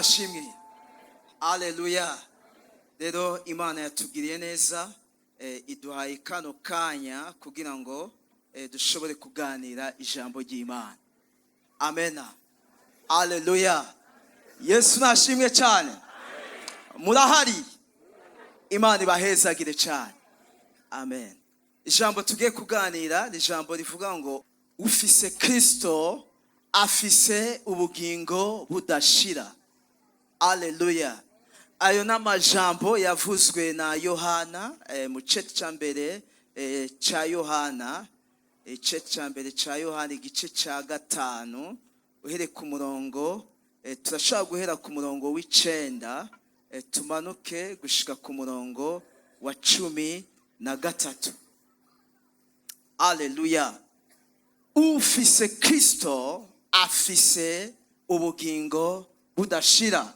nashimwe. Haleluya. Rero Imana yatugiriye neza, iduhaye kano kanya kugira ngo dushobore kuganira ijambo ry'Imana. Amena. Haleluya. Yesu nashimwe cyane. Murahari. Imana ibahezagire cyane. Amen. Ijambo tugiye kuganira ni ijambo rivuga ngo Ufise Kristo Afise Ubugingo Budashira. Haleluya. Ayo n'amajambo yavuzwe na Yohana mu cete ca mbere ca Yohana, cete ca mbere ca Yohana igice ca 5 uhere ku murongo, turashobora guhera ku murongo w'9 tumanuke gushika ku murongo wa 13. Haleluya. Ufise Kristo Afise Ubugingo Budashira.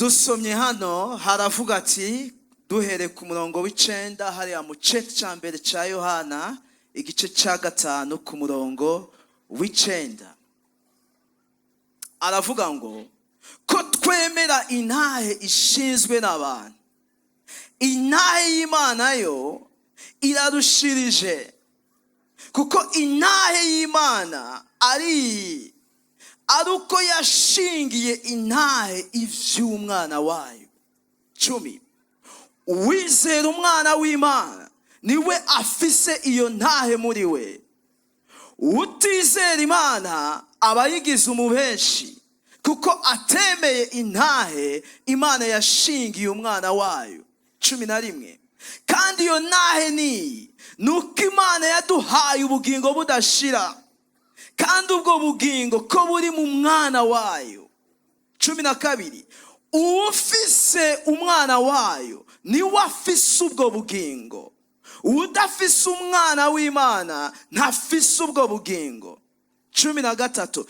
Dusomye hano haravuga ati, duhere ku murongo w'9 hariya mu cete ca mbere ca Yohana igice ca 5 ku murongo w'9. Aravuga ngo ko twemera intahe ishinzwe n'abantu, intahe y'Imana yo irarushirije, kuko intahe y'Imana ari uko yashingiye intahe ivy'umwana wayo. 10. Uwizera umwana w'Imana niwe afise iyo ntahe muri we. Utizera Imana aba yigize umubeshi, kuko atemeye intahe Imana yashingiye umwana wayo. 11. Kandi iyo ntahe ni nuko Imana yaduhaye ubugingo budashira, kandi ubwo bugingo ko buri mu mwana wayo. 12. Uwufise umwana wayo niwe afise ubwo bugingo. Udafise umwana w'Imana ntafise ubwo bugingo. 13.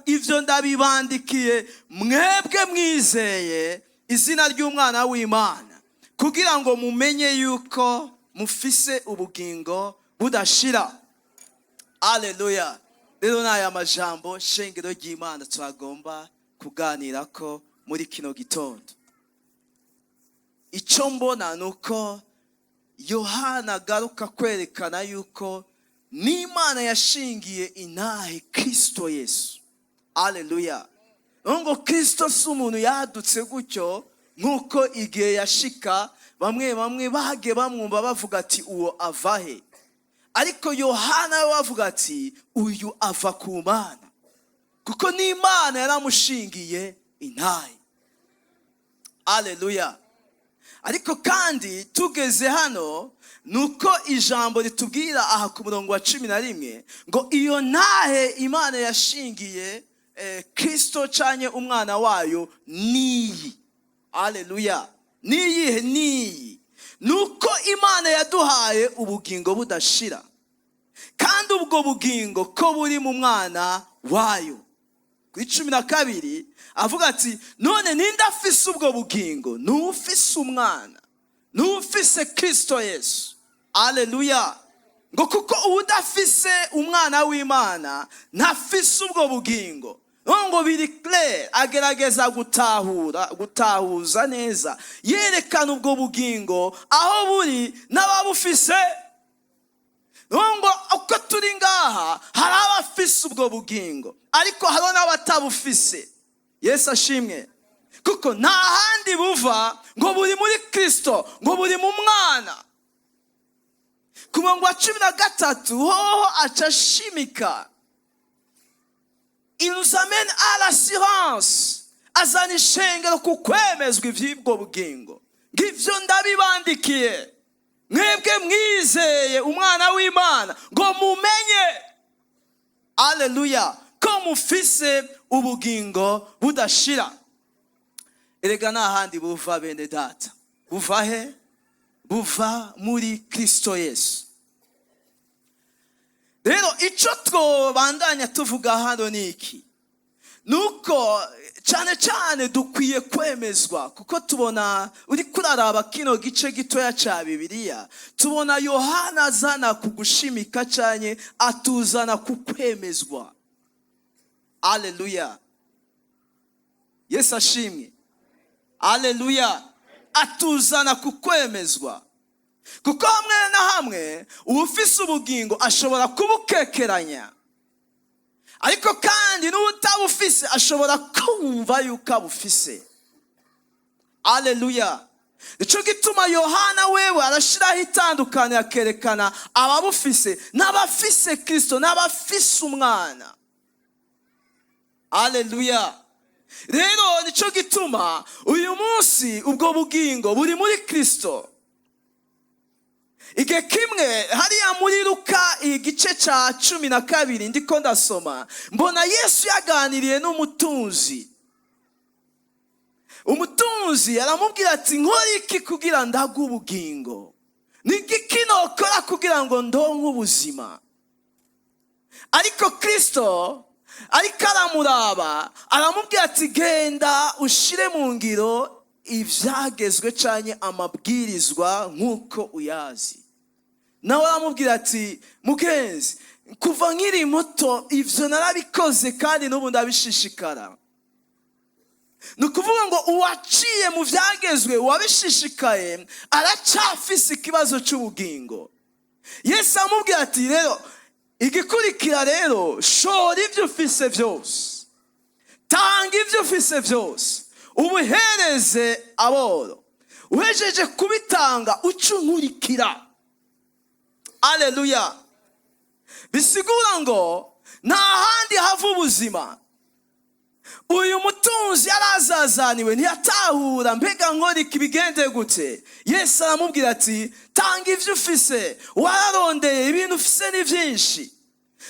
Ivyo ndabibandikiye mwebwe mwizeye izina ry'umwana w'Imana, kugira ngo mumenye yuko mufise ubugingo budashira. Haleluya. Rero n'aya majambo shengero ry'Imana twagomba kuganira ko muri kino gitondo. Ico mbona nuko Yohana garuka kwerekana yuko n'Imana yashingiye intahe Kristo Yesu. Haleluya. Ngo Kristo si umuntu yadutse gutyo nkuko igihe yashika bamwe bahage bamwumva bavuga ati uwo avahe. Ariko Yohana we avuga ati uyu ava ku Mana, kuko n'Imana yaramushingiye intahe. Haleluya. Ariko kandi tugeze hano nuko ijambo ritubwira aha ku murongo wa 11 ngo iyo ntahe Imana yashingiye Kristo canye umwana wayo niyi. Haleluya. Niyihe? Niyi nuko Imana yaduhaye ubugingo budashira, kandi ubwo bugingo ko buri mu mwana wayo. Kuri 12 avuga ati none ninde afise ubwo bugingo? N'ufise umwana, n'ufise Kristo Yesu. Haleluya. Ngo kuko udafise umwana w'Imana ntafise ubwo bugingo. Ngo biri clear, agerageza gutahuza neza, yerekana ubwo bugingo aho buri n'ababufise. Ngo uko turi ngaha hari abafise ubwo bugingo, ariko hari n'abatabufise. Yesu ashimwe. Kuko nta handi buva ngo buri muri Kristo, ngo buri mu mwana. Ku murongo wa 13 hoho acashimika, il nous amène à l'assurance, azana ishengero ku kwemezwa ivy'ubwo bugingo. Ngivyo ndabibandikiye mwebwe mwizeye umwana w'Imana ngo mumenye. Haleluya. Ko mufise ubugingo budashira. Erega nta handi buva bene data. Buva he? Buva muri Kristo Yesu. Rero ico twobandanya tuvuga hano niki, nuko cyane dukwiye kwemezwa, kuko tubona uri kuraraba kino gice gitoya ca Bibiliya, tubona Yohana azana kugushimika cyane, atuzana kukwemezwa. Haleluya. Yesu ashimwe. Haleluya. Atuzana kukwemezwa. Kuko hamwe na hamwe uwufise ubugingo ashobora kubukekeranya, ariko kandi n'utabufise ashobora kumva yuko abufise. Haleluya. Nico gituma Yohana wewe arashiraho itandukaniro akerekana ababufise n'abafise Kristo n'abafise umwana. Haleluya. Rero nico gituma uyu munsi ubwo bugingo buri muri Kristo. Igihe kimwe hariya muri Luka igice ca 12 ndiko ndasoma, mbona Yesu yaganiriye n'umutunzi. Umutunzi aramubwira ati nkora iki kugira ndaga ubugingo? Ni iki nokora kugira ngo ndonke ubuzima? Ariko Kristo ariko aramuraba aramubwira ati genda ushire mu ngiro ivyagezwe canke amabwirizwa nkuko uyazi. Nawe aramubwira ati mugenzi, kuva nkiri muto ivyo narabikoze kandi n'ubu ndabishishikara. Nukuvuga ngo uwaciye mu vyagezwe wabishishikaye aracafise ikibazo c'ubugingo. Yesu amubwira ati rero igikurikira rero, shora ivyo ufise vyose, tanga ivyo ufise vyose, ubuhereze aboro, uhejeje kubitanga uce unkurikira. Haleluya. Bisigura ngo nta handi hava ubuzima. Uyu mutunzi yarazazaniwe ntiyatahura mbega nkora iki bigende gute. Yesu aramubwira ati tanga ivyo ufise, wararondeye ibintu ufise ni vyinshi.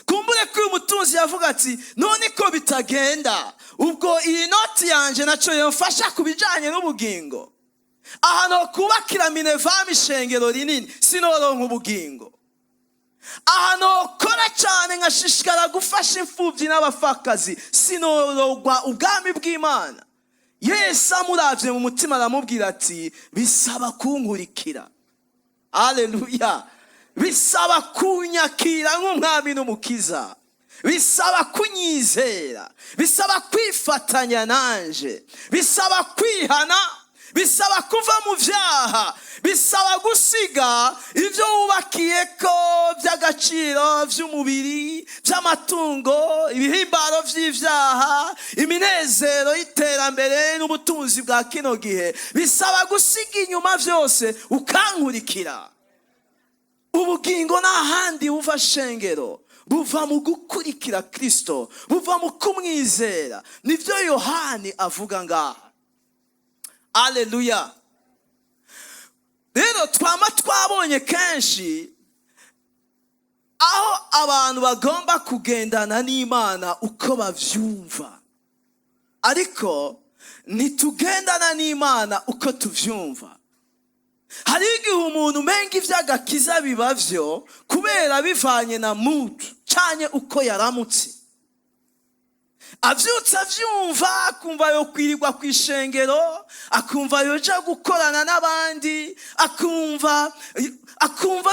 Kumbure ko uyu mutunzi yavuga ati none ko bitagenda, ubwo iyi noti yanje naco yomfasha kubijanye n'ubugingo. Ahantu kubakira MINEVAM ishengero rinini sinoronka ubugingo. Ahantu kora cyane nkashishikara gufasha imfuvyi n'abafakazi sinorogwa ubwami bw'Imana. Yesu amuravye mu mutima aramubwira ati bisaba kunkurikira. Haleluya. Bisaba kunyakira nk'umwami n'umukiza. Bisaba kunyizera. Bisaba kwifatanya nanje. Bisaba kwihana. Bisaba kuva mu vyaha. Bisaba gusiga ivyo wubakiyeko vy'agaciro vy'umubiri, vy'amatungo, ibihimbaro vy'ivyaha, iminezero y'iterambere n'ubutunzi bwa kino gihe. Bisaba gusiga inyuma vyose ukankurikira. Ubugingo n'ahandi buva shengero, buva mu gukurikira Kristo, buva mu kumwizera. Nivyo Yohani avuga ngaha. Haleluya. Rero twama twabonye kenshi aho abantu bagomba kugendana n'Imana uko bavyumva, ariko ntitugendana n'Imana uko tuvyumva. Hari igihe umuntu umenga ivy'agakiza bibavyo kubera bivanye na mutu canke uko yaramutse. Avyutse avyumva, akumva yo kwirirwa kw'ishengero, akumva yoja gukorana n'abandi, akumva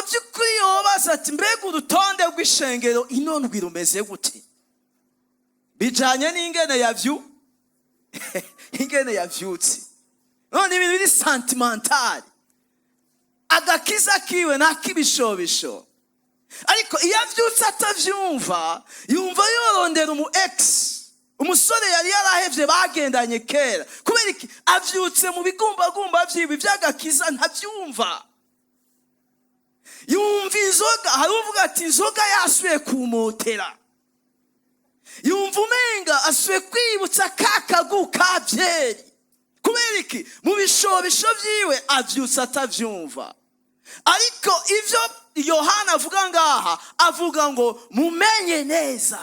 vy'ukuri yobaza ati mbega urutonde rw'ishengero ino ndwi rumeze gute? Bijanye n'ingene ingene yavyutse. None ibintu biri sentimental. Agakiza kiwe n'akibishobisho. Ariko iyo avyutse atavyumva, yumva yorondera umu ex. Umusore yari yarahevye bagendanye kera. Kubera iki? Avyutse mu bigumbagumba vyiwe vy'agakiza ntavyumva. Yumva inzoga, hari uvuga ati inzoga yasuye kumotera. Yumva umenga asuye kwibutsa kakagu ka vyeri. Kubera iki? Mu bishobisho vyiwe avyutse atavyumva. Ariko ivyo Yohana avuga ngaha, avuga ngo mumenye neza,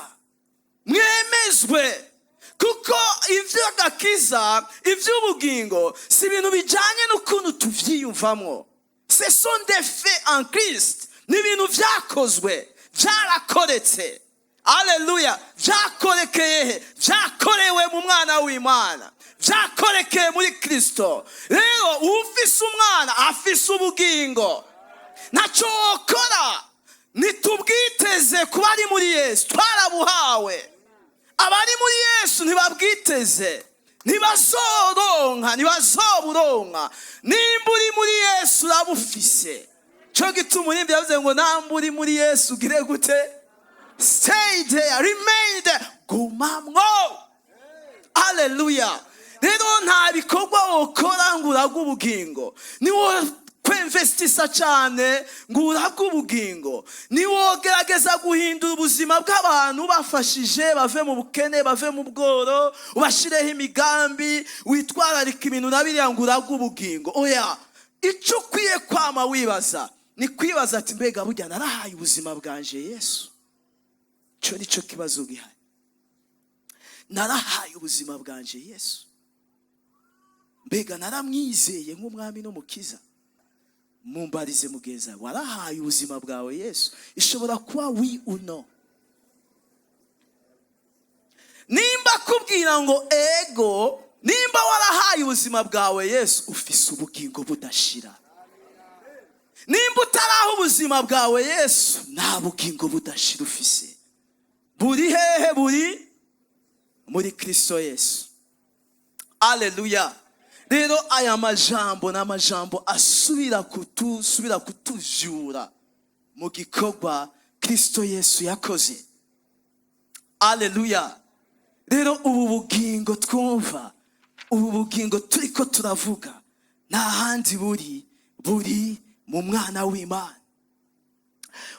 mwemezwe, kuko ivy'agakiza, ivy'ubugingo si ibintu bijanye n'ukuntu tuvyiyumvamwo. Ce sont des faits en Christ. Ni ibintu vyakozwe, vyarakoretse. Haleluya. Vyakorekeye, vyakorewe mu mwana w'Imana, vyakorekeye muri Kristo. Rero ufise umwana afise ubugingo. Naco okora nitubwiteze kuba ari muri Yesu, twarabuhawe. Abari muri Yesu ntibabwiteze. ntibazoburonka nimba uri muri Yesu urabufise. Cyo gituma umuririmbyi yavuze ngo namba uri muri Yesu ugire gute? Stay there, remain there, gumamwo. Haleluya. Rero nta bikorwa ukora ngo uragwe ubugingo, niwo kwinvestisa cyane ngo uragwe ubugingo, niwo gerageza guhindura ubuzima bw'abantu bafashije bave mu bukene, bave mu bworo, ubashireho imigambi, witwararika ibintu nabiriya ngo uragwe ubugingo. Oya, icyo ukwiye kwama wibaza ni kwibaza ati mbega burya narahaye ubuzima bwanje Yesu? Cyo nicyo kibazo gihari. Narahaye ubuzima bwanje Yesu? Mbega naramwizeye nk'umwami n'umukiza? Mumbarize mugeza, warahaye ubuzima bwawe Yesu? Ishobora kuba oui ou non. Nimba kubwira ngo ego, nimba warahaye ubuzima bwawe Yesu, ufise ubugingo budashira. Nimba utaraha ubuzima bwawe Yesu, nta bugingo budashira ufise. Buri hehe? Buri muri Kristo Yesu. Haleluya. Rero aya majambo n'amajambo asubira kutujura mu gikorwa Kristo Yesu yakoze. Haleluya. Rero ubu bugingo twumva, ubu bugingo turiko turavuga, nta handi buri mu mwana w'Imana.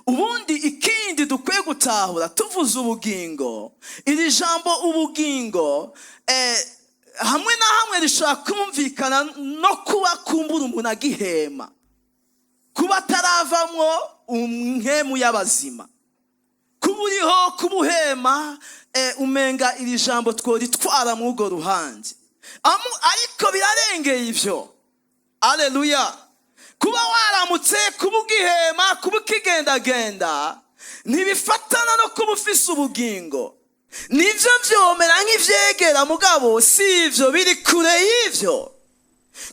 Ubundi ikindi dukwiye gutahura tuvuze ubugingo, iri jambo ubugingo hamwe na hamwe rishobora kumvikana no kuba kumbura umuntu agihema, kuba ataravamwo umhemu y'abazima, kuba uriho kubuhema, umenga iri jambo tworitwara mu urwo ruhande, ariko birarengeye ivyo. Haleluya. Kuba waramutse, kuba ugihema, kuba ukigendagenda, ntibifatana no kuba ufise ubugingo. Nivyo vyomera nk'ivyegera, mugabo si ivyo, biri kure y'ivyo.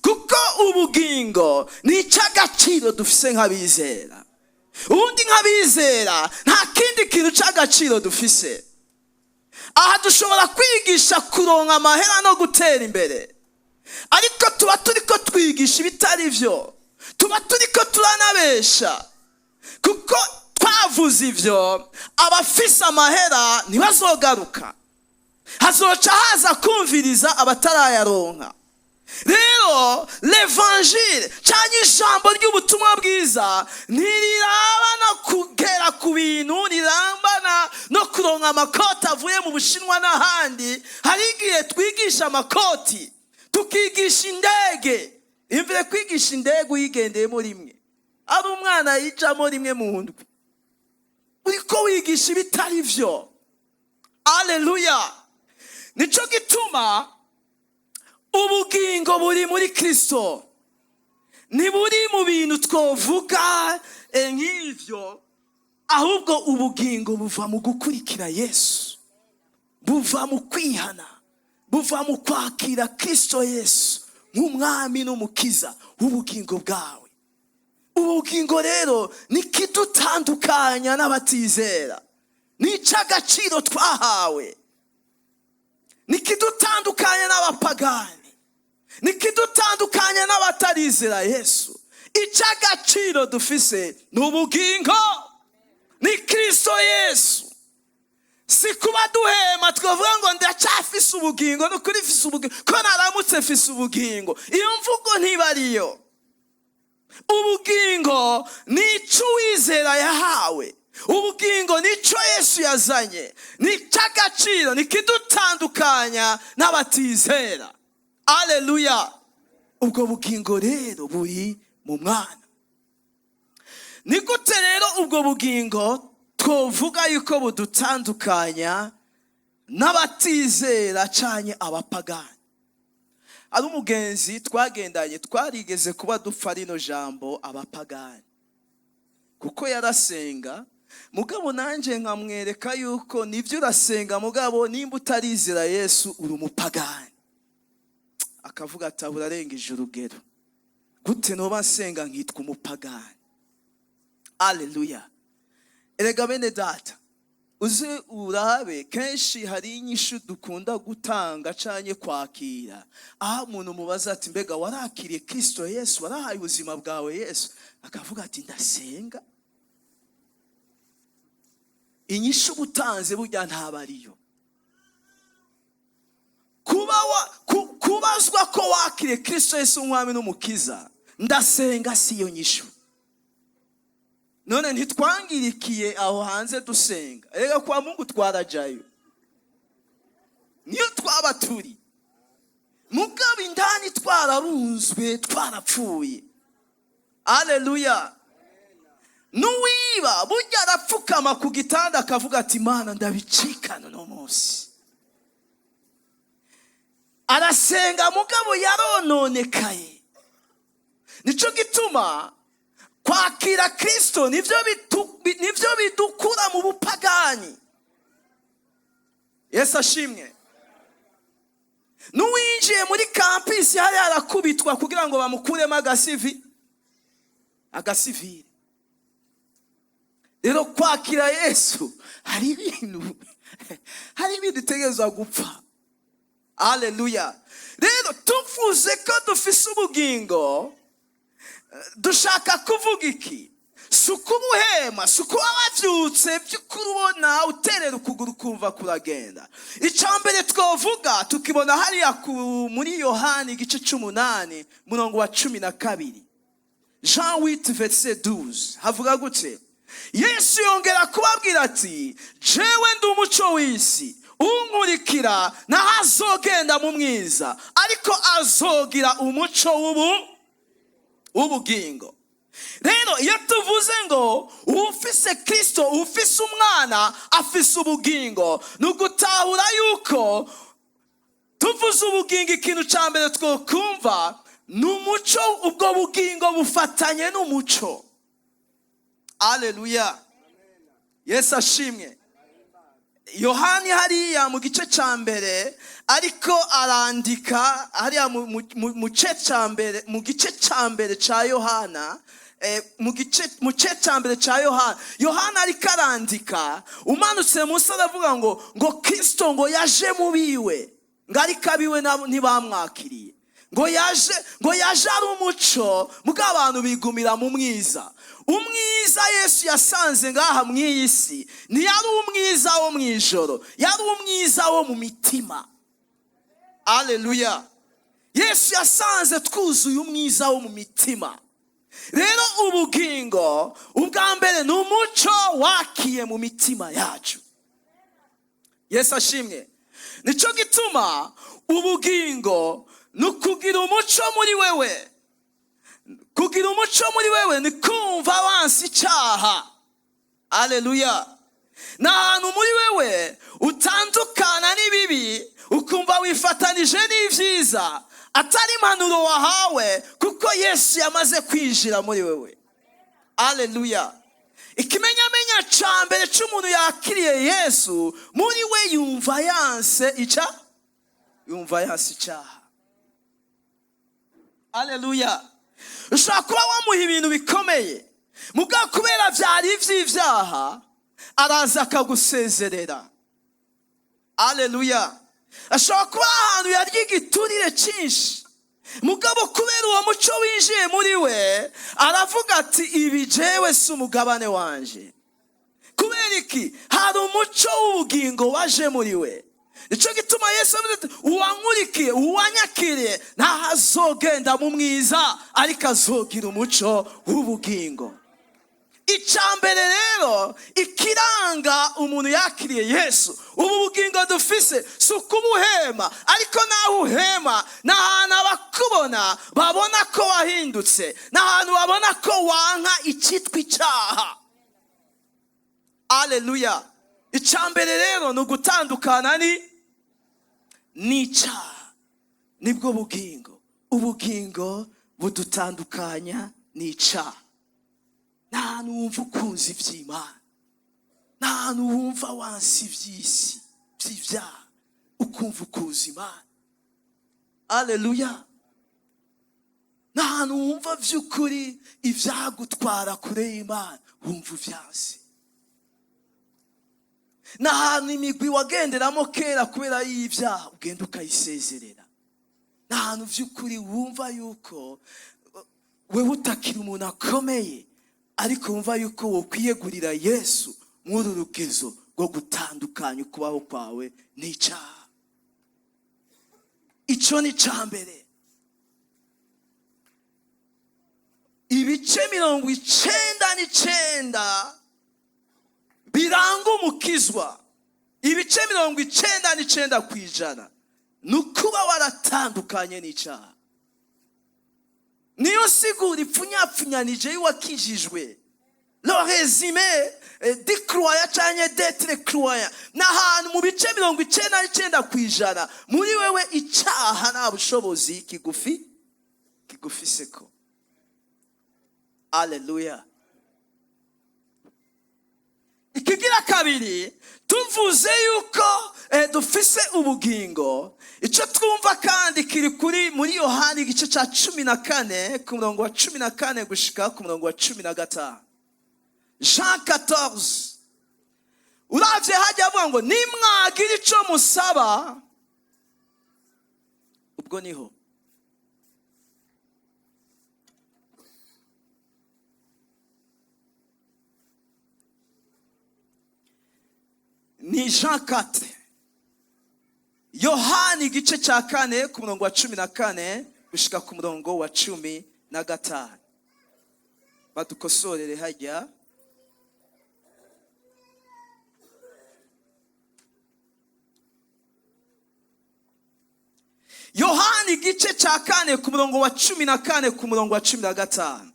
Kuko ubugingo ni ic'agaciro dufise nk'abizera. Ubundi nk'abizera nta kindi kintu c'agaciro dufise. Aha dushobora kwigisha kuronka amahera no gutera imbere, ariko tuba turiko twigisha ibitari vyo, tuba turiko turanabesha. Kuko twavuze ivyo, abafise amahera ntibazogaruka, hazoca haza kumviriza abatarayaronka. Rero l'evangile cyangwa ijambo ry'ubutumwa bwiza ntirirabana kugera ku bintu, rirambana no kuronka amakoti avuye mu Bushinwa n'ahandi. Hari igihe twigisha amakoti, tukigisha indege. Imvire kwigisha indege uyigendeyemo rimwe, ari umwana yicamo rimwe mu ndwi, uriko wigisha ibitari vyo. Haleluya. Nico gituma ubugingo buri muri Kristo, ntiburi mu bintu twovuga nk'ivyo, ahubwo ubugingo buva mu gukurikira Yesu, buva mu kwihana, buva mu kwakira Kristo Yesu nk'umwami n'umukiza w'ubugingo bwawe. Ubugingo rero nikidutandukanya n'abatizera, n'ic'agaciro twahawe, nikidutandukanya n'abapagani, nikidutandukanya n'abatarizera Yesu. Ic'agaciro dufise n'ubugingo, ni Kristo Yesu. Si kuba duhema twavuga ngo ndacyafise ubugingo, no kuri fise ubugingo, ko naramutse fise ubugingo. Iyo mvugo ntibariyo. Ubugingo nico wizera yahawe, ubugingo nico Yesu yazanye, nic'agaciro, nikidutandukanya n'abatizera. Haleluya. Ubwo bugingo rero buri mu mwana. Ni gute rero ubwo bugingo twovuga yuko budutandukanya n'abatizera canke abapagani? Ari umugenzi twagendanye, twarigeze kuba dupfa rino jambo abapagani, kuko yarasenga, mugabo nanje nkamwereka yuko nivyo urasenga, mugabo nimba utarizera Yesu uri umupagani. Akavuga ati urarengeje urugero, gute noba nsenga nkitwa umupagani? Haleluya. Erega bene data, uze urabe kenshi hari inyishu dukunda gutanga canye kwakira, aho umuntu mubaza ati mbega warakiriye Kristo Yesu, warahaye ubuzima bwawe Yesu, akavuga ati ndasenga. Inyishu utanze burya ntabariyo. Kubazwa ko wakiriye Kristo Yesu umwami n'umukiza, ndasenga siyo nyishu. None ntitwangirikiye aho hanze dusenga, erega kwa Mungu twarajayo, niyo twaba turi mugabo indani twararunzwe, twarapfuye. Haleluya. Nuwiba burya arapfukama ku gitanda akavuga ati Mana ndabicikana no munsi. Arasenga mugabo yarononekaye. Nico gituma kwakira Kristo nivyo bidukura mu bupagani. Yesu ashimwe. Nuwinjiye muri campus hari arakubitwa kugira ngo bamukuremo agasivile. Rero kwakira Yesu hari ibintu utegerezwa gupfa. Haleluya. Rero tuvuze ko dufise ubugingo, dushaka kuvuga iki? Sukubuhema, sukuba wavyutse by'ukuri ubona uterera ukuguru kumva kuragenda. Icambere twovuga tukibona hariya muri Yohani igice 8 murongo wa 12. Jean 8 verset 12 havuga gute? Yesu yongera kubabwira ati jewe ndi umuco w'isi, unkurikira ntazogenda mu mwiza, ariko azogira umuco w'ubugingo. Rero iyo tuvuze ngo Uwufise Kristo, ufise umwana afise ubugingo, nugutahura yuko tuvuze ubugingo ikintu ca mbere twokumva n'umuco. Ubwo bugingo bufatanye n'umuco. Haleluya. Yesu ashimwe. Yohani hariya mu gice ca mbere ariko arandika hariya mu gice ca mbere ca Yohana, mu gice ca mbere ca Yohana ariko arandika, umanutse munsi aravuga ngo Kristo ngo yaje mu biwe, ngo ariko abiwe ntibamwakiriye, ngo yaje ari umuco muga abantu bigumira mu mwiza. Umwiza Yesu yasanze ngaha mw'iyi si ntiyari umwiza wo mw'ijoro, yari umwiza wo mu mitima. Haleluya. Yesu yasanze twuzuye umwiza wo mu mitima. Rero ubugingo ubwa mbere ni umuco wakiye mu mitima yacu. Yesu ashimwe. Nico gituma ubugingo nukugira umuco muri wewe. Kugira umuco muri wewe ni kumva wansi icyaha. Haleluya. N'ahantu muri wewe utandukana n'ibibi, ukumva wifatanije n'ivyiza, atari impanuro wahawe, kuko Yesu yamaze kwinjira muri wewe. Haleluya. Ikimenyamenya ca mbere c'umuntu yakiriye Yesu, muri we yumva yanse icyaha. Haleluya. Ushobora kuba wamuha ibintu bikomeye, muga kubera vyari ivy'ivyaha araza akagusezerera. Haleluya. Ashobora kuba ahantu yarya igiturire cyinshi, mugabo kubera uwo muco winjiye muri we aravuga ati ibi jewe si umugabane wanje. Kubera iki? Hari umuco w'ubugingo waje muri we. Nico gituma Yesu avuze ati uwankurikiye, uwanyakiriye ntazogenda mu mwiza, ariko azogira umuco w'ubugingo. Icambere rero ikiranga umuntu yakiriye Yesu, ubu bugingo dufise sukubuhema, ariko naho uhema n'ahantu abakubona babona ko wahindutse, n'ahantu babona ko wanka icitwa icyaha. Haleluya. Icambere rero nugutandukana n'icyaha, nibwo bugingo. Ubugingo budutandukanya n'icyaha. Nta numva ukunze iby'Imana, nta numva wansi iby'isi by'ibyaha, ukumva ukuza Imana. Haleluya. Nta numva by'ukuri ibyagutwara kure y'Imana, wumva uvyanse. n'ahantu imigwi wagenderamo kera kubera y'ibyaha ugenda ukayisezerera, n'ahantu by'ukuri wumva yuko wewe utakiri umuntu akomeye, ariko wumva yuko wokwiyegurira Yesu muri urugezo rwo gutandukanya ukubaho kwawe n'icyaha. Icyo ni cyambere. Ibice 99 biranga umukizwa, ibice 99% nukuba waratandukanye n'icyaha. Niyo sigura ipfunyapfunyanije y'uwakijijwe. Le résumé di croyant cyangwa d'être croyant, n'ahantu mu bice 99% muri wewe icyaha nta bushobozi kigufiseko. Haleluya. Ikigira kabiri, tuvuze yuko dufise ubugingo, icyo twumva kandi kiri kuri muri Yohani igice cya 14 ku murongo wa 14 gushika ku murongo wa 15. Jean 14 uravye hajya avuga ngo nimwagira icyo musaba, ubwo niho ni Jean 4, Yohani igice cya 4 ku murongo wa 14 gushika ku murongo wa 15. Badukosorere hajya. Yohani igice cya 4 ku murongo wa 14 ku murongo wa 15.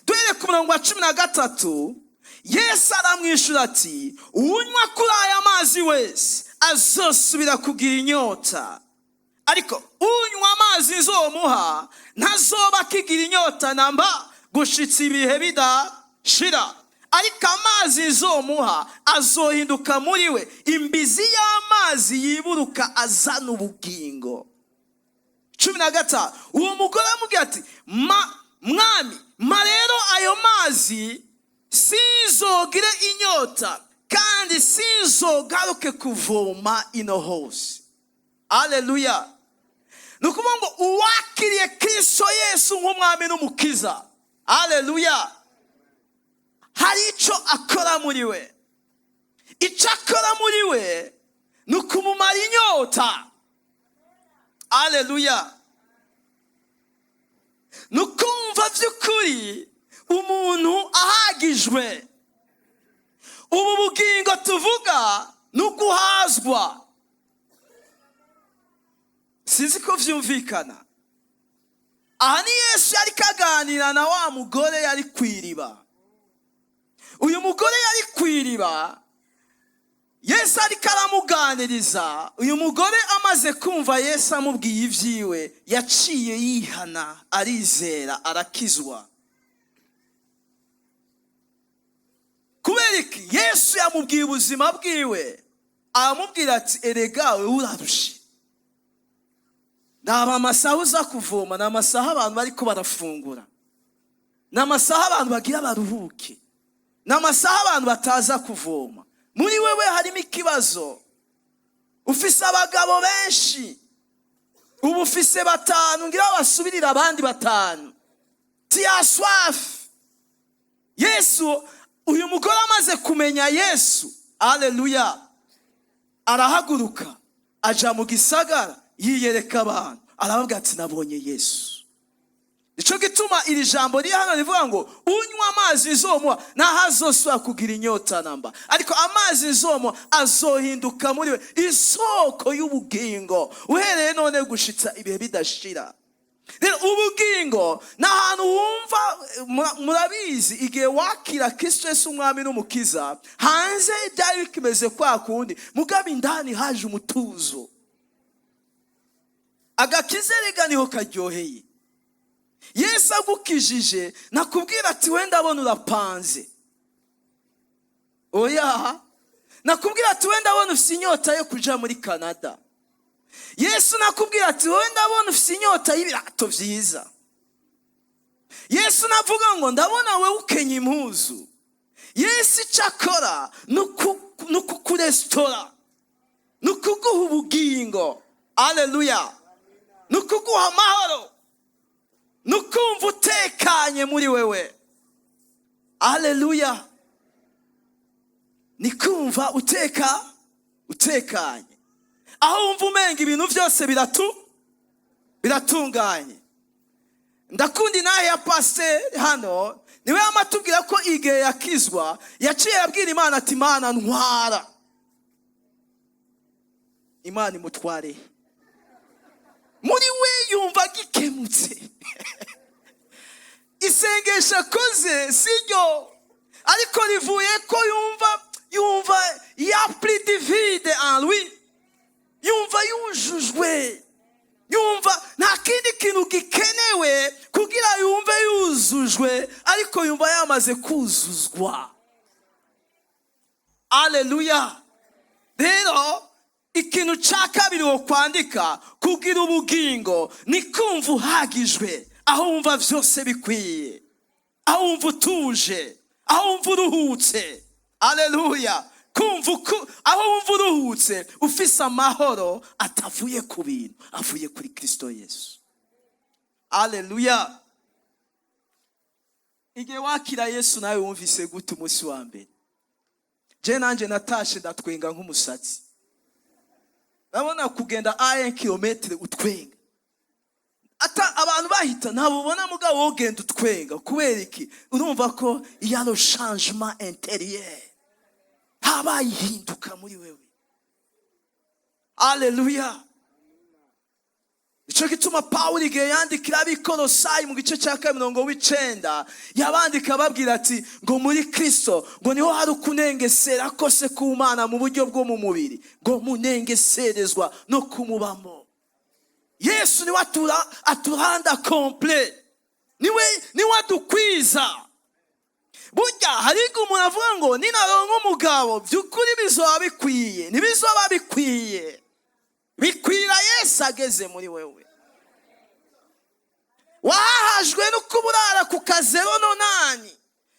Duhere ku murongo wa 13, Yesu aramwishyura ati, unywa kuri aya mazi wese azosubira kugira inyota, ariko unywa amazi nzomuha ntazoba akigira inyota namba gushitsa ibihe bidashira, ariko amazi nzomuha azohinduka muri we imbizi y'amazi yiburuka azana ubugingo. 15, uwo mugore amubwira ati, mwami, ma rero ayo mazi sinzogire inyota kandi sinzogaruke kuvoma ino hose. Haleluya. Nukuvuga ngo uwakiriye Kristo Yesu nk'umwami n'umukiza, haleluya, hari icyo akora muri we. Icyo akora muri we ni ukumumara inyota. Haleluya. Nukumva by'ukuri umuntu ahagijwe. Ubu bugingo tuvuga nuguhazwa. Sinzi ko vyumvikana. Aha ni Yesu yari kaganira na wa mugore yari kwiriba. Uyu mugore yari kwiriba, Yesu ari karamuganiriza. Uyu mugore amaze kumva Yesu amubwiye ivyiwe, yaciye yihana, arizera, arakizwa. Kubera iki? Yesu yamubwiye ubuzima bwiwe, aramubwira ati, erega we urarushe. Naba amasaha uza kuvoma, na amasaha abantu bariko barafungura, na amasaha abantu bagira baruhuke, na amasaha abantu bataza kuvoma. Muri wewe harimo ikibazo. Ufise abagabo benshi, ubu ufise 5, ngira basubirira abandi 5. Tia soif. Yesu, uyu mugore amaze kumenya Yesu, haleluya, arahaguruka aja mu gisagara yiyereka abantu, aravuga ati, nabonye Yesu. Ico gituma iri jambo riri hano rivuga ngo unywa amazi nzomuha ntahazosubira kugira inyota namba, ariko amazi nzomuha azohinduka muri we isoko y'ubugingo uhereye none gushitsa ibihe bidashira. Rero ubugingo n'ahantu wumva, murabizi igihe wakira Kristo Yesu umwami n'umukiza, hanze byari bikimeze kwa kundi, mugabe indani haje umutuzo. Agakize rega niho karyoheye. Yesu agukijije nakubwira ati, wenda abona urapanze. Oya, nakubwira ati, wenda abona ufite inyota yo kuja muri Canada. Yesu nakubwira ati, wenda abona ufite inyota y'ibirato vyiza. Yesu navuga ngo ndabona we ukenya impuzu. Yesu icakora nukukurestora, nukuguha ubugingo. Haleluya. Nukuguha amahoro, nukumva utekanye muri wewe. Haleluya. Nikumva utekanye, aho wumva umenga ibintu byose biratunganye. Ndakunda inahe ya pasiteri hano, niwe amatubwira ko igihe yakizwa yaciye abwira Imana ati Imana ntwara. Imana imutware. Muri we yumva gikemutse. Isengesha akoze siryo, ariko rivuye ko yumva ya plus de vide en lui, yumva yujujwe, yumva nta kindi kintu gikenewe kugira yumve yuzujwe, ariko yumva yamaze kuzuzwa. Haleluya. Rero ikintu cya kabiri wo kwandika kugira ubugingo ni kumva uhagijwe, aho wumva byose bikwiye, aho wumva utuje, aho wumva uruhutse. Haleluya. Aho wumva uruhutse ufise amahoro atavuye ku bintu, avuye kuri Kristo Yesu. Haleluya. Igihe wakira Yesu nawe wumvise gute umunsi wa mbere? Je nanje natashe ndatwenga nk'umusatsi. Urabona kugenda 1 kilometre utwenga. Ata abantu bahita ntabubona mugabo wogenda utwenga. Kubera iki? Urumva ko ya le changement intérieur habaye ihinduka muri wewe. Haleluya. Ico gituma Pawulo igihe yandikira ab'Ikolosayi mu gice cya 9 yabandika babwira ati ngo muri Kristo ngo niho hari kunengesera kose ku Mana mu buryo bwo mu mubiri, ngo munengeserezwa no kumubamo. Yesu niwe aturanda complet, niwe adukwiza. Burya harigo umuntu avuga ngo ninaronka umugabo by'ukuri bizoba bikwiye, ntibizoba bikwiye. Bikwira Yesu ageze muri wewe. Wahajwe no kuburara ku kazero nonani,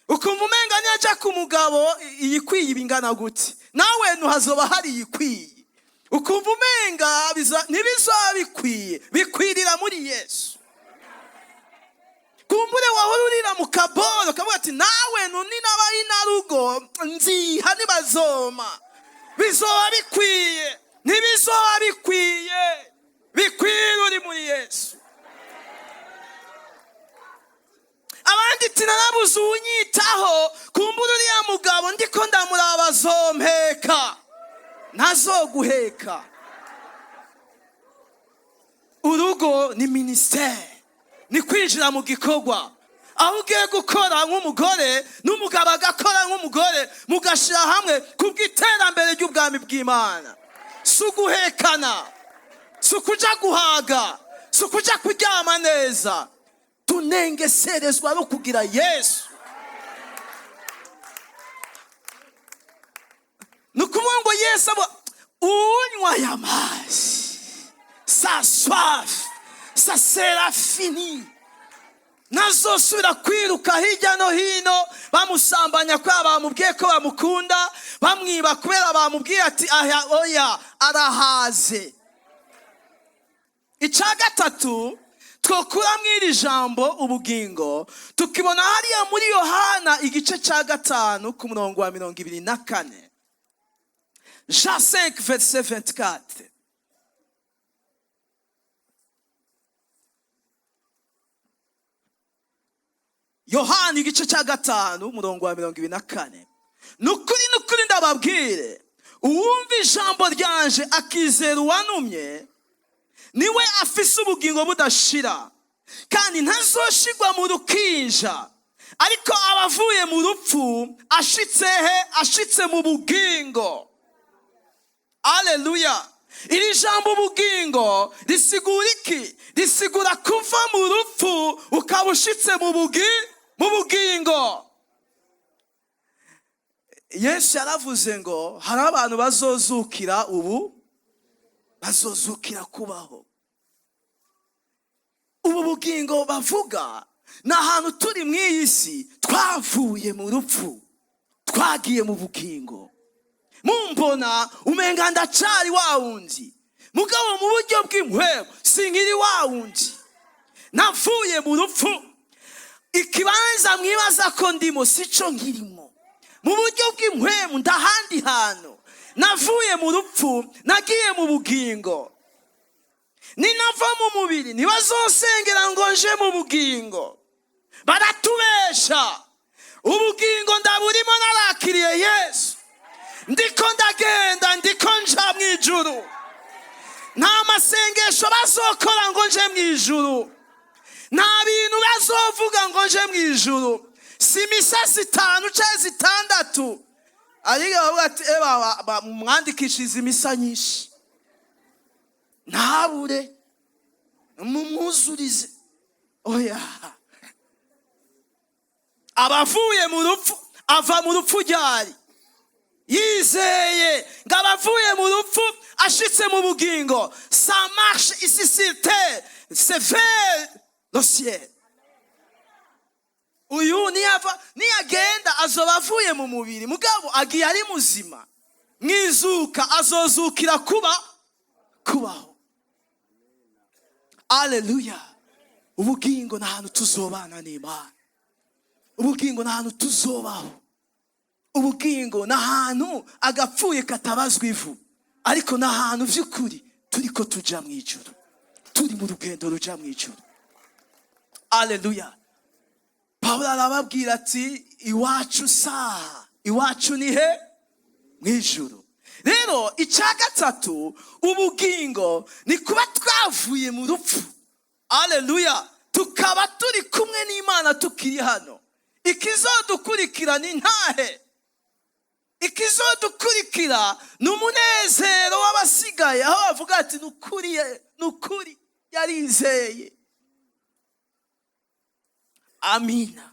ukumva umenga nyaja ku mugabo iyikwiye ibingana gute, nawe ntuhazoba hari iyikwiye. Ukumva umenga ntibizoba bikwiye, bikwirira muri Yesu. Kumbure wahurira mu kaboro kavuga ati nawe nunina bayinarugo nziha nibazoma, bizoba bikwiye. Ntibizoba bikwiye, bikwira uri muri Yesu. Abandi tinarabuze unyitaho, kumbura uriya mugabo ndiko ndamuraba zompeka, ntazoguheka. Urugo ni ministere, ni kwinjira mu gikorwa. Aho ugiye gukora nk'umugore n'umugabo agakora nk'umugore, mugashira hamwe kubw'iterambere ry'ubwami bw'Imana. Suguhekana, sukuja guhaga, sukuja kuryama neza. Tunengeserezwa no kugira Yesu. Nukuvuga ngo Yesu unywa y'amazi, sa soif, ça sera fini. Nazosubira kwiruka hirya no hino bamusambanya kwa bamubwiye ko bamukunda, bamwiba kubera bamubwiye ati oya arahaze. Icya gatatu twokura mw'iri jambo ubugingo tukibona hariya muri Yohana igice cya 5 ku murongo wa 24. Jean 5 verset 24. Yohana igice cya 5 umurongo wa 24. Nukuri ndababwire, uwumva ijambo ryanje akizera uwantumye niwe afise ubugingo budashira, kandi ntazoshigwa mu rukinja, ariko abavuye mu rupfu ashitse mu bugingo. Haleluya. Iri jambo ubugingo risigura iki? Risigura kuva mu rupfu ukaba ushitse mu bugingo. Yesu yaravuze ngo hari abantu bazozukira bazozukira kubaho. Ubu bugingo bavuga na ahantu turi mw'isi twavuye mu rupfu twagiye mu bugingo. mumbona umenga ndacari wa wundi, mugabo mu buryo bw'impwemu sinkiri wa wundi. Navuye mu rupfu, ikibanza mwibaza ko ndimo sico nkirimo. Mu buryo bw'impwemu ndahandi hantu. Navuye mu rupfu nagiye mu bugingo. Ninava mu mubiri ntibazonsengera ngo nje mu bugingo, baratubesha. Ubugingo ndaburimo narakiriye Yesu, ndiko ndagenda, ndiko nja mu ijuru. Nta masengesho bazokora ngo nje mu ijuru, nta bintu bazovuga ngo nje mu ijuru. Si misa 5 cyangwa 6, ariko bavuga ati mwandikishize imisa nyinshi, ntabure mumwuzurize. Oya, abavuye mu rupfu, ava mu rupfu ryari yizeye ngo abavuye mu rupfu ashitse mu bugingo. Ça marche ici sur terre, c'est vers le ciel. Uyu niyagenda azoba avuye mu mubiri, mugabo agiye ari muzima. Mwizuka azozukira kubaho. Haleluya. Ubugingo n'ahantu tuzobana n'Imana. Ubugingo n'ahantu tuzobaho. Ubugingo n'ahantu agapfuye katabazwa ivu, ariko n'ahantu vy'ukuri turiko tuja mu ijuru, turi mu rugendo ruja mu ijuru. Haleluya. Pawulo arababwira ati iwacu ni he? Mu ijuru. Rero icya gatatu, ubugingo ni kuba twavuye mu rupfu. Haleluya. Tukaba turi kumwe n'Imana tukiri hano. Ikizodukurikira ni ntahe. Ikizodukurikira ni umunezero w'abasigaye, aho bavuga ati nukuri yarizeye. Amina.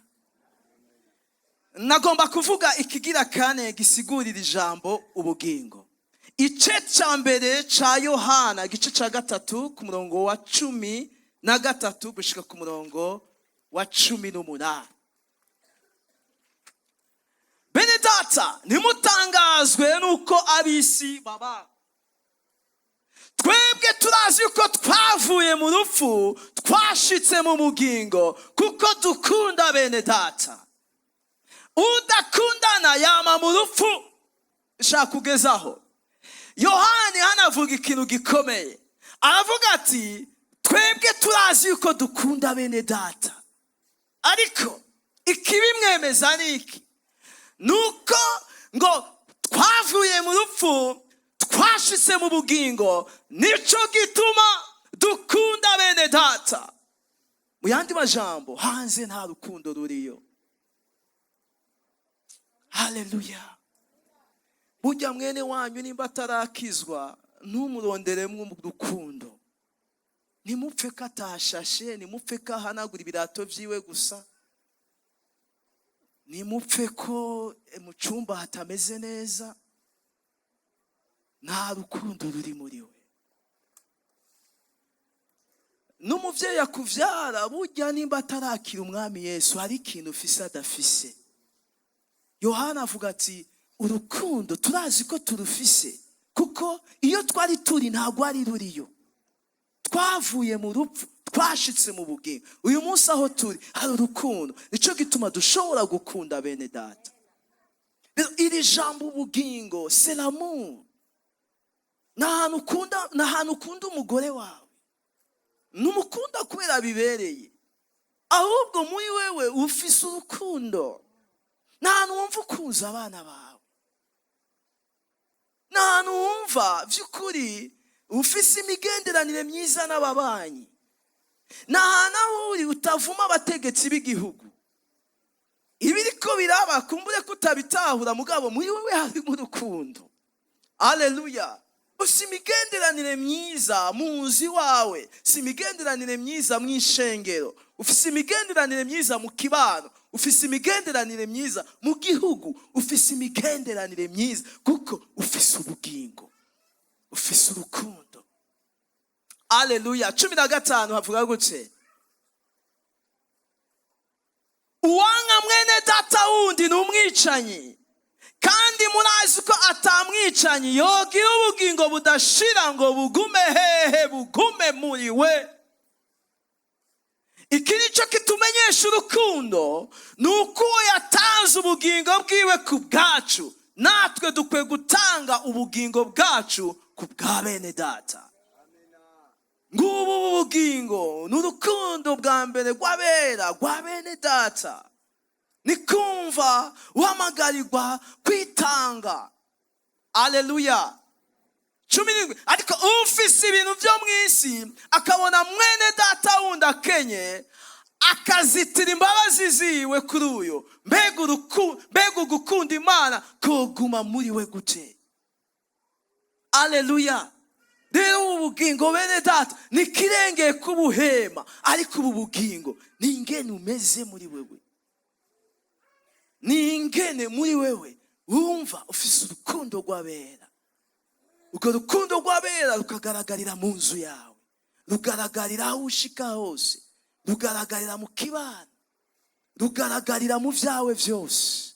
Nagomba kuvuga ikigira kane gisigurira ijambo ubugingo. Igice cya mbere cya Yohana, igice cya 3 ku murongo wa 13 gushika ku murongo wa 18. Bene data, ntimutangazwe nuko abisi baba. Twebwe turazi yuko twavuye mu rupfu twashitse mu bugingo, kuko dukunda bene data. Udakundana yama mu rupfu. Shaka kugezaho, Yohani hanavuga ikintu gikomeye. Aravuga ati twebwe turazi yuko dukunda bene data, ariko ikibimwemeza ni iki? Nuko ngo twavuye mu rupfu twashitse mu bugingo, nico gituma dukunda bene data. Mu yandi majambo, hanze nta rukundo ruriyo. Haleluya. Burya mwene wanyu nimba atarakizwa, ntumuronderemwo urukundo. Nimupfe ko atashashe, nimupfe ko ahanagura ibirato vyiwe gusa, nimupfe ko mu cyumba hatameze neza. Nta rukundo ruri muri we. N'umuvyeyi akuvyara, burya nimba atarakira umwami Yesu, hari ikintu ufise adafise. Yohana avuga ati urukundo turazi ko turufise, kuko iyo twari turi ntabwo ari ruriyo. Twavuye mu rupfu twashitse mu bugingo. Uyu munsi aho turi hari urukundo, nico gituma dushobora gukunda bene data. Iri jambo ubugingo, c'est l'amour. Nahantu ukunda umugore wawe, numukunda kubera bibereye, ahubwo muri wewe ufise urukundo. Nahantu wumva ukuza abana bawe, nahantu wumva vy'ukuri ufise imigenderanire myiza n'ababanyi, nahantu aho uri utavuma abategetsi b'igihugu. Ibiriko biraba kumbure kutabitahura, mugabo muri wewe harimo urukundo. Haleluya. Si imigenderanire myiza muzi wawe, si imigenderanire myiza mw'ishengero, ufise imigenderanire myiza mu kibano, ufise imigenderanire myiza mu gihugu, ufise imigenderanire myiza kuko ufise ubugingo, ufise urukundo. Haleluya. 15 havuga gutse, uwanga mwene data wundi ni umwicanyi, kandi murazi ko atamwicanyi yogira ubugingo budashira ngo bugume hehe, bugume muri we. Iki nicyo kitumenyesha urukundo, nuko yatanze ubugingo bwiwe ku bwacu, natwe dukwiye gutanga ubugingo bwacu ku bwa bene data. Ngubu ubugingo n'urukundo bwa mbere rw'abera rwa bene data, ni kumva wamagarirwa kwitanga. Aleluya. 17. Ariko ufise ibintu byo mu isi akabona mwene data wundi akenye, akazitira imbabazi ziwe kuri uyo, mbega gukunda Imana kuguma muri we gute? Aleluya. Rero ubugingo bene data ni kirengeye kubuhema, ariko ubu bugingo ni ingene umeze muri wewe, ni ingene muri wewe wumva ufise urukundo rw'abera. Urwo rukundo rw'abera rukagaragarira mu nzu yawe, rugaragarira aho ushika hose, rugaragarira mu kibano, rugaragarira mu vyawe vyose.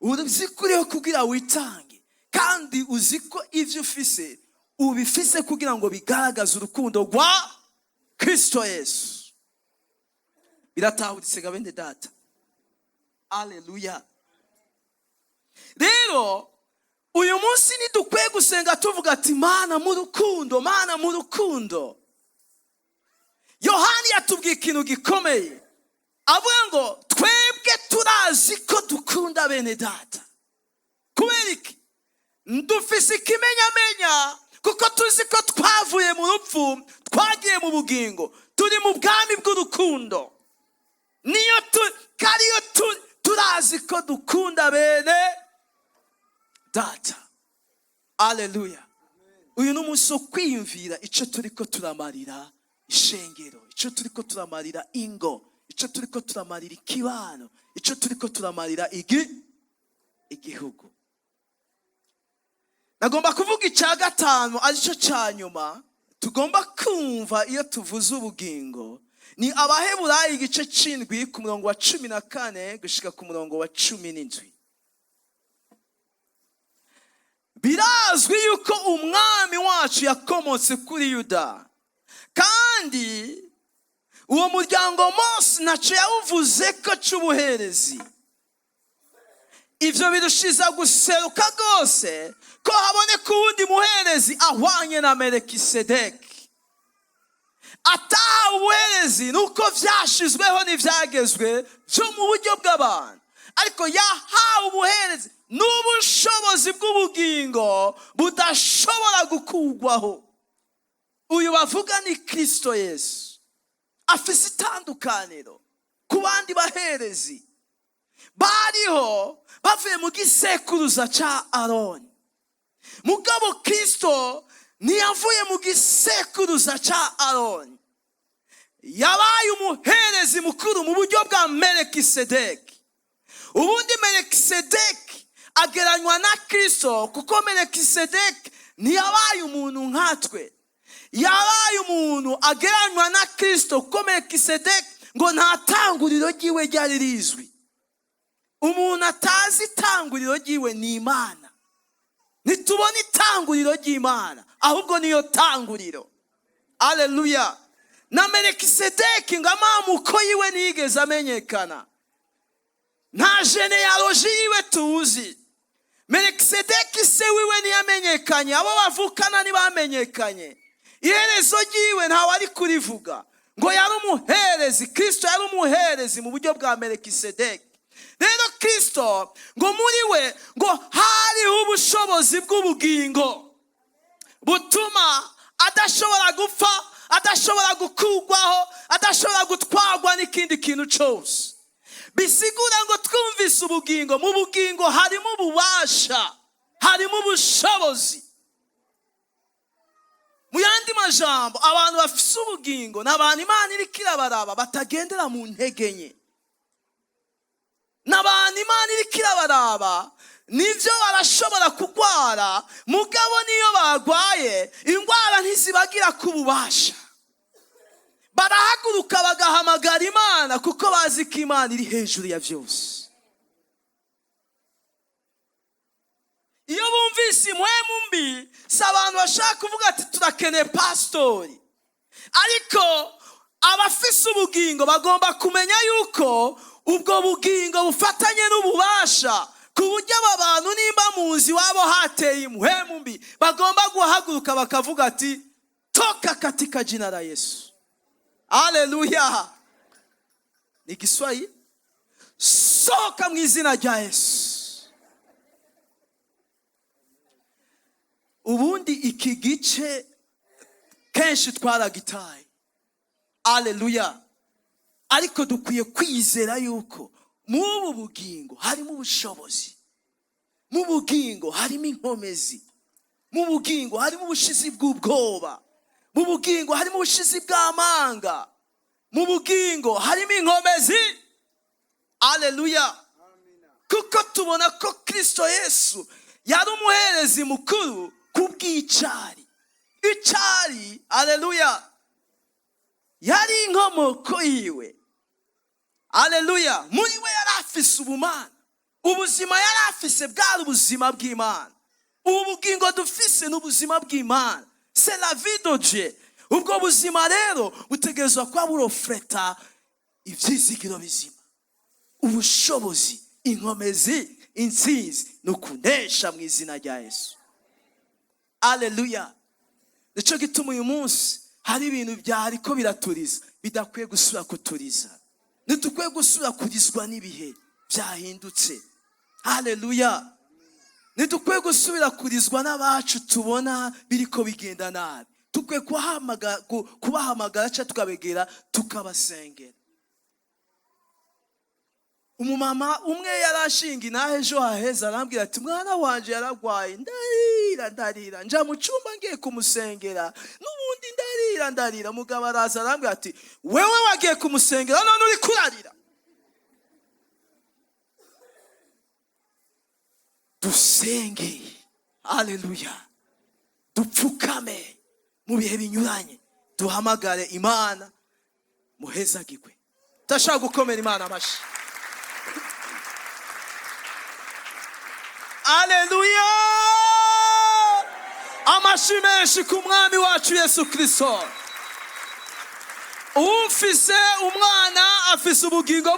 Uzi ko uriho kugira witange, kandi uzi ko ivyo ufise ubifise kugira ngo bigaragaze urukundo rwa Kristo Yesu. Biratahuritse bene data. Aleluya. Rero uyu munsi nidukwiye gusenga tuvuga ati Mana mu rukundo, Mana mu rukundo. Yohani yatubwiye ikintu gikomeye, avuga ngo twebwe turazi ko dukunda bene data. Kubera iki? Dufise ikimenyamenya, kuko tuzi ko twavuye mu rupfu twagiye mu bugingo, turi mu bwami bw'urukundo. Niyo turazi ko dukunda bene data. Aleluya. Uyu ni umunsi wo kwiyumvira icyo turiko turamarira ishengero, icyo turiko turamarira ingo, icyo turiko turamarira ikibano, icyo turiko turamarira igihugu. Nagomba kuvuga icya gatanu, aricyo cya nyuma tugomba kumva iyo tuvuze ubugingo. Ni Abaheburayo igice 7 ku murongo wa 14 gushika ku murongo wa 17. Birazwi yuko umwami wacu yakomotse kuri Yuda, kandi uwo muryango Mose ntacyo yawuvuze ko c'ubuherezi. Ivyo birushiza guseruka rwose ko haboneka uwundi muherezi ahwanye na Melikisedeki. Ataha ubuherezi nuko vyashizweho n'ivyagezwe byo mu buryo bw'abantu, ariko yahawe ubuherezi n'ubushobozi bw'ubugingo budashobora gukurwaho. Uyu bavuga ni Kristo Yesu. Afise itandukaniro ku bandi baherezi bariho bavuye mu gisekuruza ca Aroni. Mugabo Kristo ntiyavuye mu gisekuruza ca Aroni, yabaye umuherezi mukuru mu buryo bwa Melikisedeki. Ubundi Melikisedeki ageranywa na Kristo, kuko Melikisedeki ntiyabaye umuntu nkatwe, yabaye umuntu ageranywa na Kristo, kuko Melikisedeki ngo nta tanguriro ryiwe ryari rizwi. Umuntu atazi itanguriro ryiwe ni Imana. Nitubona itanguriro ry'Imana, ahubwo niyo tanguriro. Aleluya. Na Melikisedeki ngo amamuko yiwe nigeze amenyekana, nta genealogy yiwe tuzi. Melikisedeki se wiwe ntiyamenyekanye, abo bavukana ntibamenyekanye. Iherezo ryiwe ntawe ari kurivuga, ngo yari umuherezi. Kristo yari umuherezi mu buryo bwa Melikisedeki. Rero Kristo ngo muri we ngo hariho ubushobozi bw'ubugingo butuma adashobora gupfa, adashobora gukurwaho, adashobora gutwarwa n'ikindi kintu cyose. Bisigura ngo twumvise ubugingo, mu bugingo harimo ububasha, harimo ubushobozi. Mu yandi majambo, abantu bafise ubugingo n'abantu Imana iriko irabaraba batagendera mu ntege nke. N'abantu Imana iriko irabaraba nivyo barashobora kugwara, mugabo niyo bagwaye ingwara ntizibagira kububasha. Barahaguruka bagahamagara Imana, kuko bazi ko Imana iri hejuru ya vyose. iyo bumvise impwemu mbi si abantu bashaka kuvuga ati turakeneye pastori, ariko abafise ubugingo bagomba kumenya yuko ubwo bugingo bufatanye n'ububasha, ku buryo aba bantu nimba mu nzu iwabo hateye impwemu mbi bagomba guhaguruka bakavuga ati toka katika jina la Yesu. Haleluya. Ni Kiswahili. Soka mu izina rya Yesu. Ubundi iki gice kenshi twaragitaye. Haleluya. Ariko dukwiye kwizera yuko mu bugingo harimo ubushobozi, mu bugingo harimo inkomezi, mu bugingo harimo ubushizi bw'ubwoba, mu bugingo harimo ubushizi bw'amanga, mu bugingo harimo inkomezi. Haleluya. Kuko tubona ko Kristo Yesu yari umuherezi mukuru kubw'icari. Icari, haleluya, yari inkomoko yiwe. Haleluya. Muri we yari afise ubumana. Ubuzima yari afise bwari ubuzima bw'Imana. Ubu bugingo dufise n'ubuzima bw'Imana. C'est la vie de Dieu. Ubwo buzima rero butegerezwa kuba burofreta ivyizigiro bizima, ubushobozi, inkomezi, intsinzi no kunesha mu izina rya Yesu. Haleluya. Nico gituma uyu munsi hari ibintu byariko biraturiza bidakwiye gusubira kuturiza. Nidukwiye gusubira kurizwa n'ibihe byahindutse. Haleluya. Nidukwiye gusubira kurizwa n'abacu tubona biriko bigenda nabi. Tukwiye kubahamagara cyangwa tukabegera tukabasengera. Umumama umwe yarashinga inahe ejo haheza arambwira ati mwana wanje yaragwaye ndarira nja mu cyumba ngiye kumusengera n'ubundi ndarira. Mugabo araza arambwira ati wewe wagiye kumusengera none uri kurarira. Dusenge. Haleluya. Dupfukame mu bihe binyuranye, duhamagare Imana, muhezagirwe. Tashaka gukomera Imana amashi. Haleluya. Amashi menshi ku mwami wacu Yesu Kristo. Uwufise umwana afise ubugingo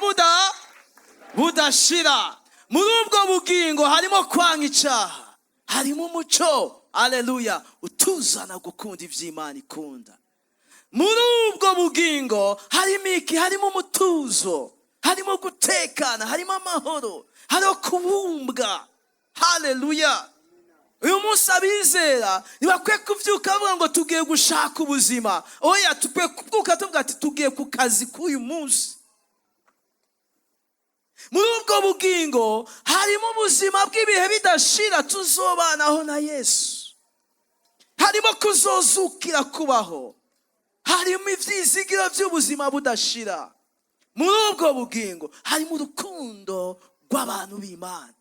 budashira. Muri ubwo bugingo harimo kwanga icyaha, harimo umuco, haleluya, utuzana gukunda ivy'Imana ikunda. Muri ubwo bugingo harimo umutuzo, harimo gutekana, harimo amahoro, harimo kubumbwa. Haleluya. Uyu munsi abizera ntibakwiye kuvyuka bavuga ngo tugiye gushaka ubuzima. Oya, tukwiye kubyuka tuvuga ati tugiye ku kazi k'uyu munsi. Muri ubwo bugingo harimo ubuzima bw'ibihe bidashira tuzobanaho na Yesu. Harimo kuzozukira kubaho. Harimo ivyizigiro by'ubuzima budashira. Muri ubwo bugingo harimo urukundo rw'abantu b'Imana.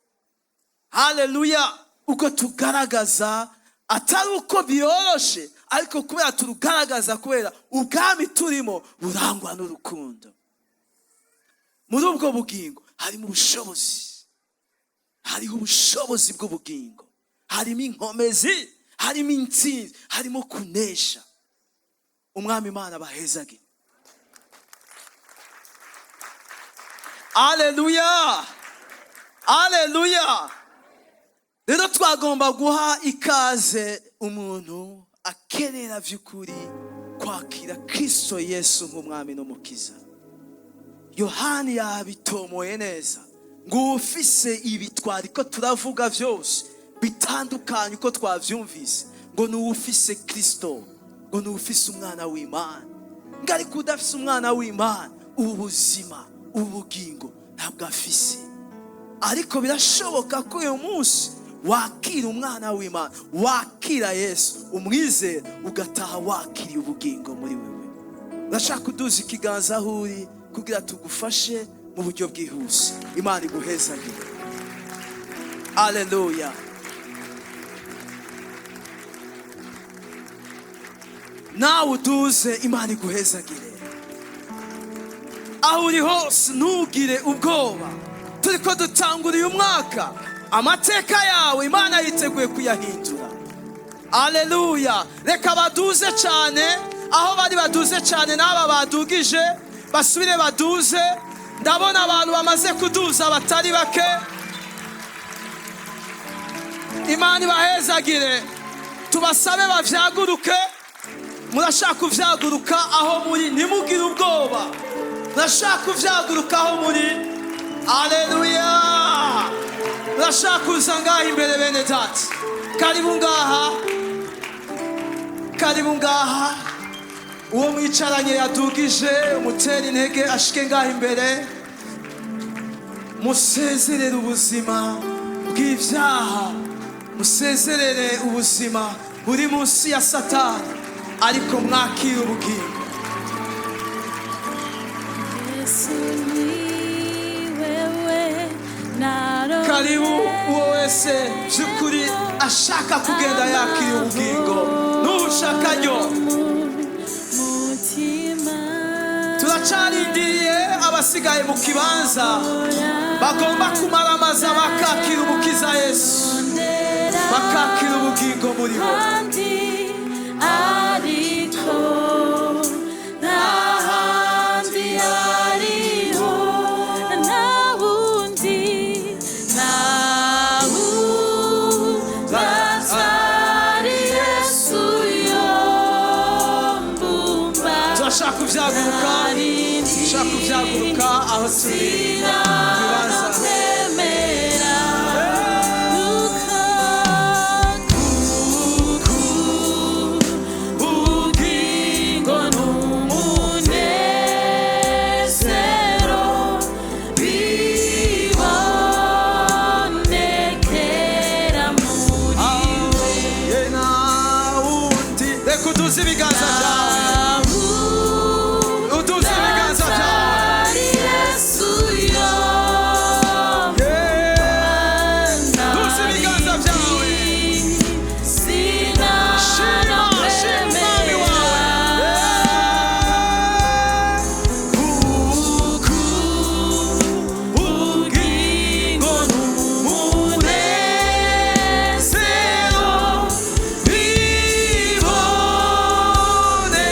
Haleluya. Uko tugaragaza atari uko biyoroshe, ariko kubera turugaragaza kubera ubwami turimo burangwa n'urukundo. Muri ubwo bugingo harimo ubushobozi, hariho ubushobozi bw'ubugingo, harimo inkomezi, harimo intsinzi, harimo kunesha. Umwami Imana bahezage. Haleluya. Haleluya. Rero twagomba guha ikaze umuntu akenera vy'ukuri kwakira Kristo Yesu nk'umwami n'umukiza. Yohani yabitomoye neza ngo ufise ibi twariko turavuga vyose bitandukanye uko twavyumvise, ngo ni ufise Kristo, ngo ni ufise umwana w'Imana. Ngari kudafise umwana w'Imana ubuzima, ubugingo ntabwo afise. Ariko birashoboka ko uyu munsi wakira umwana w'Imana, wakira Yesu, umwizera, ugataha wakiriye ubugingo muri wewe. Ndashaka kuduza ikiganza aho uri kugira tugufashe mu buryo bwihuse. Imana iguhezagire. Haleluya. Nawe uduze, Imana iguhezagire. Aho uri hose ntugire ubwoba. Turiko dutangura uyu mwaka, amateka yawe Imana yiteguye kuyahindura. Haleluya. Reka baduze cyane, aho bari baduze cyane n'aba badugije basubire baduze. Ndabona abantu bamaze kuduza batari bake. Imana ibahezagire. Tubasabe bavyaguruke. Murashaka kuvyaguruka aho muri, ntimugire ubwoba. Murashaka kuvyaguruka aho muri. Haleluya. Murashaka kuza ngaha imbere bene data. Karibu ngaha. Karibu ngaha. Uwo mwicaranye yadugije umutera intege ashike ngaha imbere. Musezerere ubuzima bw'ivyaha. Musezerere ubuzima buri munsi ya Satani, ariko mwakira ubugingo. Karibu uwo wese by'ukuri ashaka kugenda yakira ubugingo n'ushaka ryo. Turacarindiriye abasigaye mu kibanza bagomba kumaramaza bakakira umukiza Yesu, bakakira ubugingo muri bo. Turashaka kuvyaguruka aho turi bibanza. Uduze ibiganza byawe. Uduze ibiganza byawe. Uduze ibiganza byawe. Shima umwami wawe. Ubugingo n'umunezero bibonekera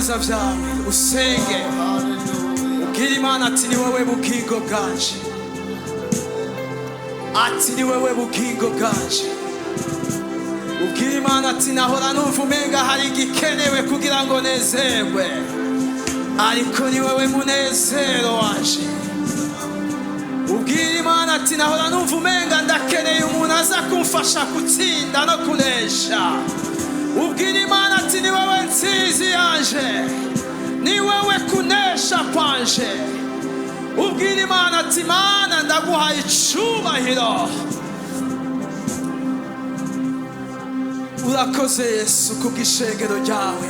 biganza vyawe usenge ubwira Imana ati ni wowe bugingo bwanje, ati ni wowe bugingo bwanje. Ubwira Imana ati nahora numva umenga hari igikenewe kugira ngo nezerwe, ariko ni wowe munezero wanje. Ubwira Imana ati nahora numva umenga ndakeneye umuntu aza kumfasha gutsinda no kunesha. Ubwira Imana ati ni wowe ntsizi yanje, ni wowe kunesha kwanje. Ubwira Imana ati Mana ndaguhaye icubahiro. Urakoze Yesu kubw'ishengero ryawe,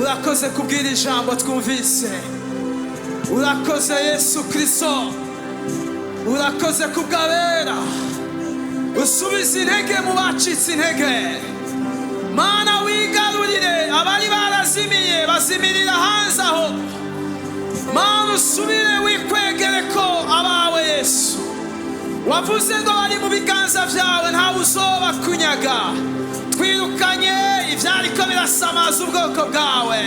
urakoze kubwira ijambo twumvise, urakoze Yesu Kristo, urakoze kubw'abera, usubiza intege mu bacitse intege. Mana wigarurire abari barazimiye bazimirira hanze aho. Mana usubire wikwegere ko abawe Yesu, wavuze ngo bari mu biganza vyawe ntawe uzoba kunyaga. Twirukanye ivyariko birasamaza ubwoko bwawe,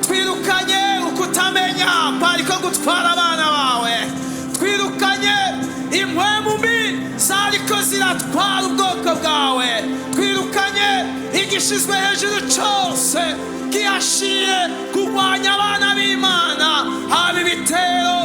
twirukanye ukutamenya kwariko gutwara abana bawe, twirukanye impwemu mbi zariko ziratwara ubwoko bwawe, twirukanye igishizwe hejuru cose kiyashiye kurwanya abana b'Imana, haba ibitero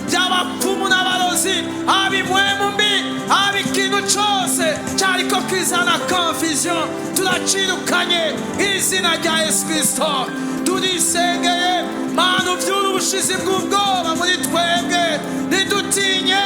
by'abapfumu n'abarozi, haba impwemu mbi, haba ikintu cose cariko kizana confusion, turacirukanye izina rya Yesu Kristo. Turisengeye Mana uvyura ubushizi bw'ubwoba muri twebwe, ntidutinye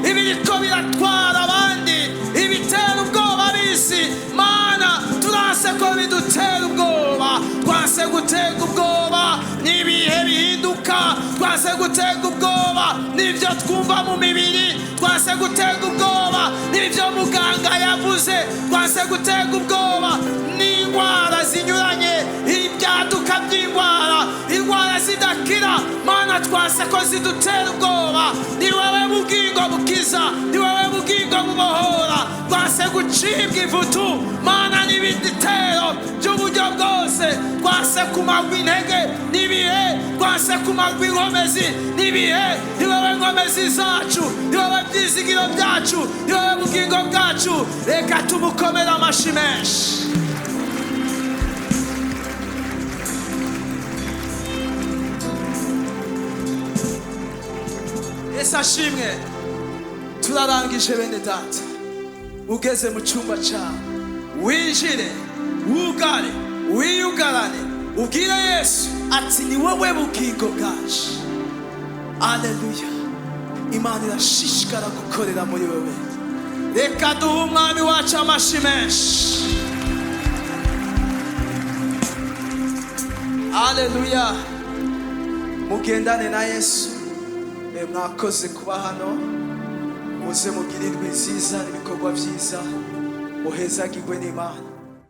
ibiriko biratwara abandi, ibitera ubwoba bisi. Mana turase ko bidutera ubwoba, twase gutega ubwoba n'ibihe bihinduka, twase gutega ubwoba n'ivyo twumva mu mibiri, twase gutega ubwoba n'ivyo muganga yavuze, twase gutega ubwoba n'indwara zinyuranye, ibyaduka by'indwara, indwara zidakira. Mana twase ko zidutera ubwoba. Ni wowe bugingo bukiza, ni wowe bugingo bubohora, twase gucibwa ivutu Mana n'ibitero by'uburyo bwose, twase kumagwa intege n'ibihe, twase kumagwa inkomezi n'ibihe. Ni wowe nkomezi zacu, ni wowe byizigiro byacu, ni wowe bugingo bwacu. Reka tumukomere amashi menshi. Yesu ashimwe. Turarangije bene data, ugeze mu cyumba cyawe, winjire wugare wiyugarane, ubwire Yesu ati ni wowe bugingo bwaje. Aleluya. Imana irashishikara gukorera muri wowe. Reka duhe umwami wacu amashi menshi. Aleluya. Mugendane na Yesu. Mwakoze kuba hano, muze mugirirwe nziza n'ibikorwa byiza, muhezagirwe n'Imana.